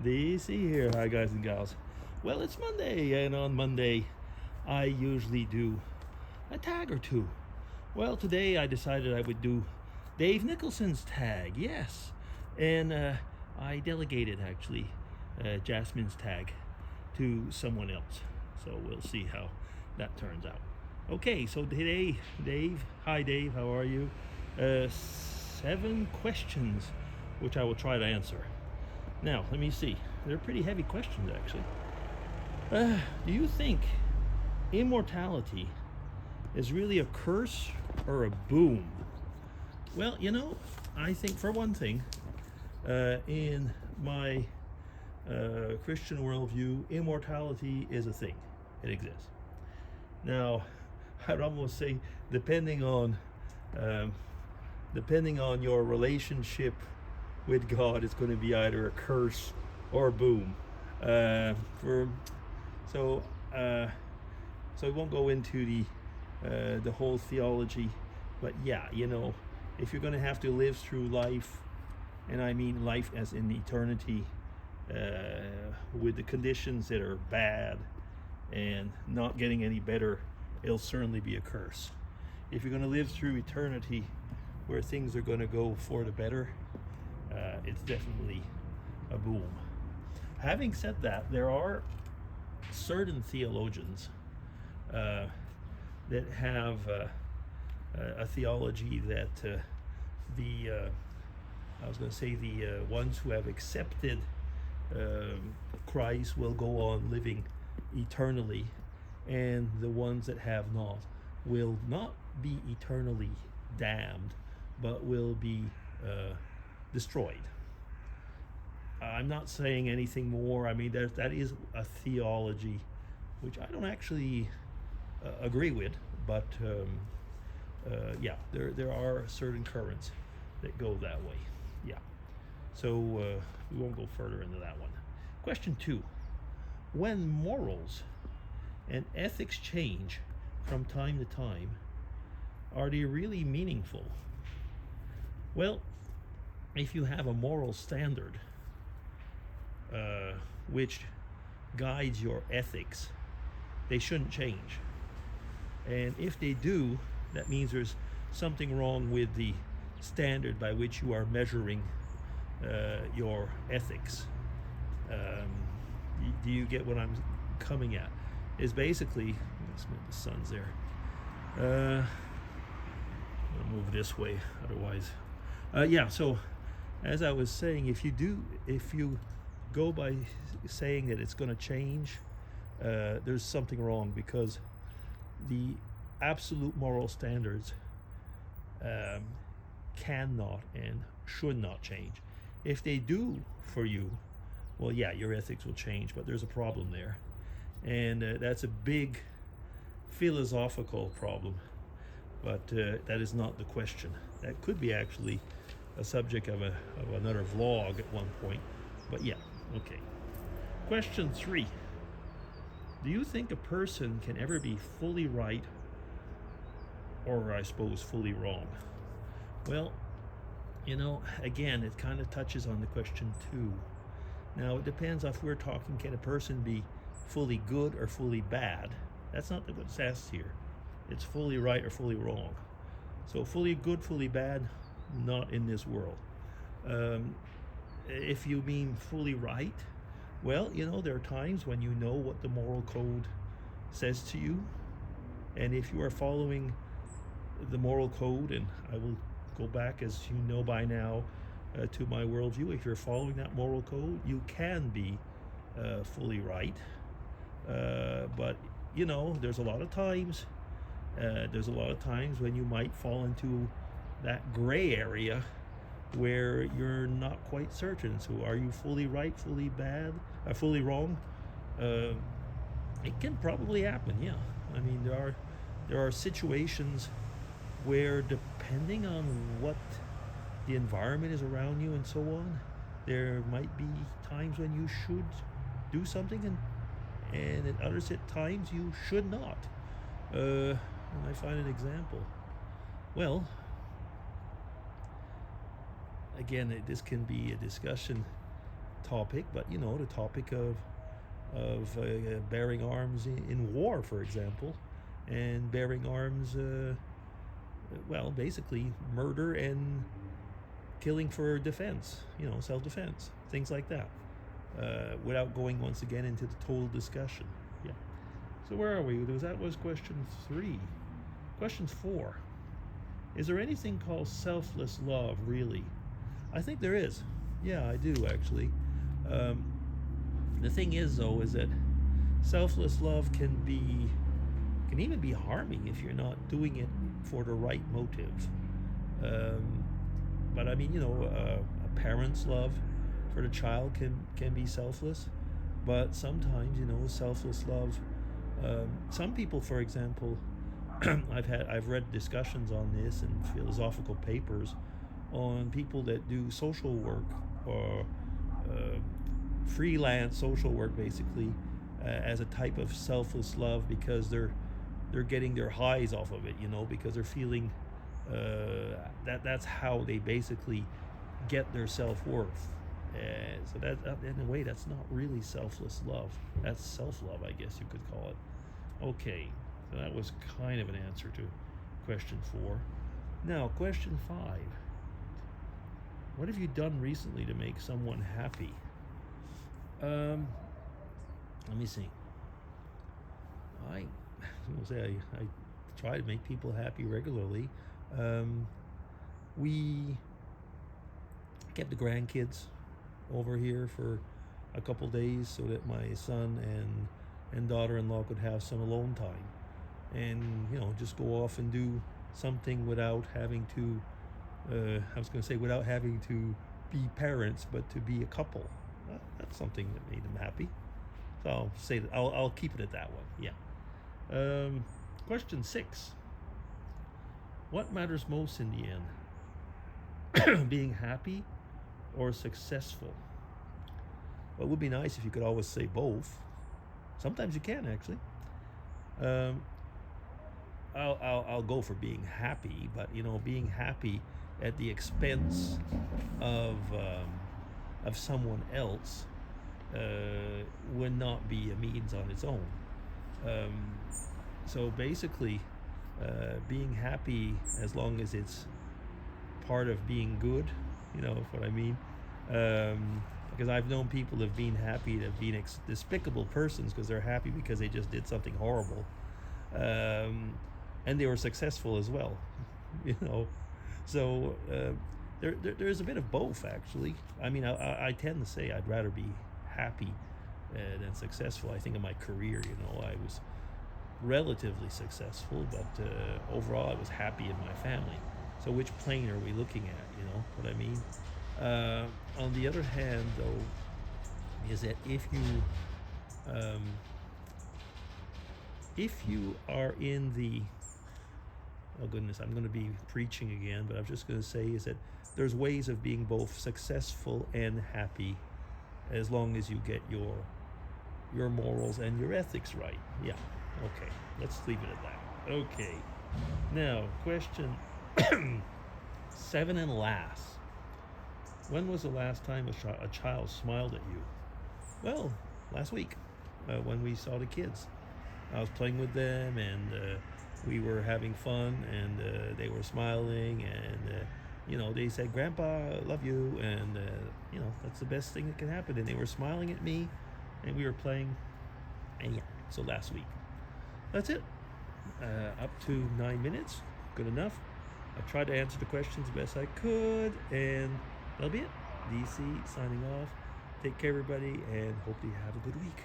DC here. Hi, guys and gals. Well, it's Monday, and on Monday, I usually do a tag or two. Well, today I decided I would do Dave Nicholson's tag, yes. And I delegated, actually, Jasmine's tag to someone else. So we'll see how that turns out. Okay, so today, Dave, hi Dave, how are you? 7 questions, which I will try to answer. Now, let me see. They're pretty heavy questions, actually. Do you think immortality is really a curse or a boon? Well, I think, for one thing, in my Christian worldview, immortality is a thing. It exists. Now, I'd almost say, depending on your relationship with God, it's going to be either a curse or a boon. So I won't go into the whole theology, but yeah, if you're going to have to live through life, and I mean life as in eternity, with the conditions that are bad and not getting any better, it'll certainly be a curse. If you're going to live through eternity where things are going to go for the better, it's definitely a boom. Having said that, there are certain theologians that have a theology that the ones who have accepted Christ will go on living eternally, and the ones that have not will not be eternally damned, but will be destroyed. I'm not saying anything more. I mean, that is a theology which I don't actually agree with, but yeah, there are certain currents that go that way. Yeah. So we won't go further into that one. Question 2. When morals and ethics change from time to time, are they really meaningful? Well, if you have a moral standard which guides your ethics, they shouldn't change. And if they do, that means there's something wrong with the standard by which you are measuring your ethics. Do you get what I'm coming at? Is basically, let's move the sun's there. I'll move this way, otherwise. Yeah. So, as I was saying, if you go by saying that it's going to change, there's something wrong, because the absolute moral standards cannot and should not change. If they do for you, well, yeah, your ethics will change, but there's a problem there, and that's a big philosophical problem. But that is not the question. That could be actually a subject of another vlog at one point. But yeah, okay. Question 3. Do you think a person can ever be fully right, or I suppose fully wrong? Well, again, it kind of touches on the question 2. Now, it depends if we're talking, can a person be fully good or fully bad? That's not what's asked here. It's fully right or fully wrong. So fully good, fully bad, not in this world. If you mean fully right, well, there are times when you know what the moral code says to you, and if you are following the moral code, and I will go back, as you know by now, to my worldview, if you're following that moral code, you can be fully right. But there's a lot of times when you might fall into that gray area where you're not quite certain. So are you fully right, fully bad, fully wrong? It can probably happen, yeah. I mean, there are situations where, depending on what the environment is around you and so on, there might be times when you should do something, and at other times you should not. And I find an example. Well, again, this can be a discussion topic, but you know, the topic of bearing arms in war, for example, and bearing arms, well, basically murder and killing for defense, you know, self-defense, things like that, without going once again into the total discussion. Yeah. So where are we? That was question 3. Question 4. Is there anything called selfless love, really? I think there is. Yeah, I do, actually. The thing is, though, is that selfless love can even be harming if you're not doing it for the right motive. But I mean, you know, a parent's love for the child can be selfless, but sometimes, you know, selfless love. Some people, for example, I've read discussions on this in philosophical papers on people that do social work or freelance social work, basically, as a type of selfless love, because they're getting their highs off of it, you know, because they're feeling that's how they basically get their self-worth. So that, in a way, that's not really selfless love. That's self-love, I guess you could call it. Okay, so that was kind of an answer to question 4. Now, question 5. What have you done recently to make someone happy? Let me see. I try to make people happy regularly. We kept the grandkids over here for a couple days so that my son and daughter-in-law could have some alone time, and you know, just go off and do something without having to without having to be parents, but to be a couple. That's something that made them happy. So I'll say that I'll keep it at that one. Yeah. Question 6. What matters most in the end? Being happy or successful? Well, it would be nice if you could always say both. Sometimes you can, actually. I'll go for being happy, but you know, being happy at the expense of someone else would not be a means on its own. So basically, being happy as long as it's part of being good, you know what I mean? Because I've known people that have been happy, that have been despicable persons, because they're happy because they just did something horrible, and they were successful as well, you know. So there's a bit of both, actually. I mean, I tend to say I'd rather be happy than successful. I think in my career, you know, I was relatively successful, but overall I was happy in my family. So which plane are we looking at, you know what I mean? On the other hand, though, is that if you are in the, oh goodness, I'm going to be preaching again, but I'm just going to say is that there's ways of being both successful and happy, as long as you get your morals and your ethics right. Yeah. Okay. Let's leave it at that. Okay. Now, question 7 and last. When was the last time a child smiled at you? Well, last week, when we saw the kids. I was playing with them, and we were having fun, and they were smiling, and you know, they said, "Grandpa, I love you," and you know, that's the best thing that can happen. And they were smiling at me, and we were playing, and yeah. So last week, that's it. Up to 9 minutes, good enough. I tried to answer the questions the best I could, and that'll be it. DC signing off. Take care, everybody, and hope you have a good week.